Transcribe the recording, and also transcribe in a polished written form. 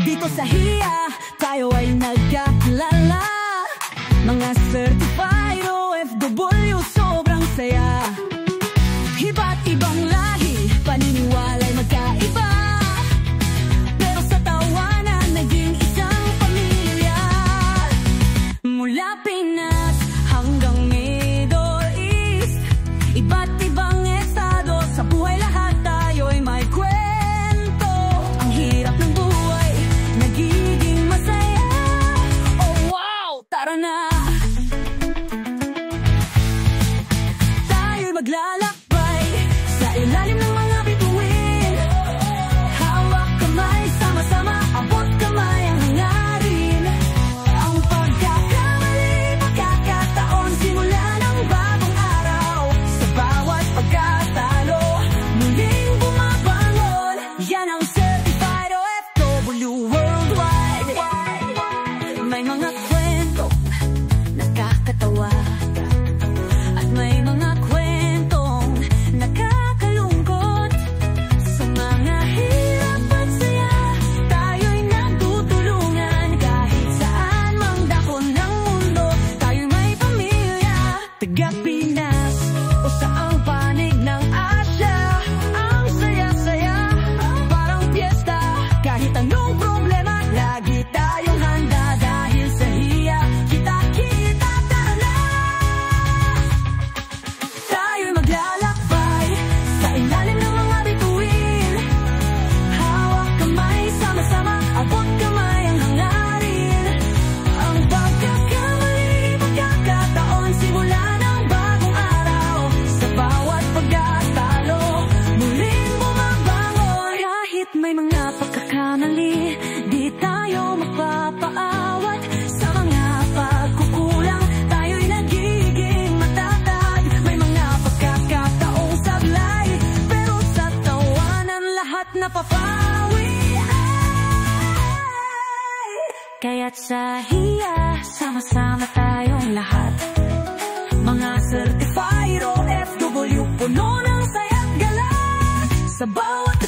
Dito sa hiya, tayo ay nagkakilala. Mga certified OFW, sobrang saya. Iba't ibang lahi, paniniwala'y magkaiba, pero sa tawanan, naging isang pamilya. Mula Pinas hanggang Middle East, iba't ibang estado, sa buhay lahat tayo'y may kwento. Ang hirap ng buhay, nagiging masaya. Oh wow, tara na! Tayo'y maglalakbay sa ilalim ng mga bituin. Hawak kamay, sama-sama, abot kamay ang hangarin. Ang pagkakamali, pagkakataon, simula ng bagong araw. Sa bawat pagkatalo, muling bumabangon. Yan ang Certified OFW Worldwide. May mga kwento nakakatawa, at may mga kwentong nakakalungkot. Sa mga hirap at saya, tayo'y nagtutulungan. Kahit saan mang dako ng mundo, tayo'y may pamilya. Taga Pinas o saang panig ng Asya, ang saya-saya, parang piyesta. Kahit anong problema, lagi tayong handa. Dahil sa hiya, kita-kita, tara na! Tayo'y maglalakbay sa ilalim ng mga bituin. Hawak kamay, sama-sama, abot kamay ang hangarin. Ang pagkakamali, pagkakataon, simula ng bagong araw. Sa bawat pagkatalo, muling bumabangon. Kahit may mga pagkakamali, di tayo mapapaawat. Sa mga pagkukulang, tayo'y nagiging matatag. May mga pagkakataong sablay, pero sa tawanan lahat napapawi. Kaya't sa hiya, sama-sama tayong lahat. Mga certified OFW, puno ng saya't gala. Sa bawat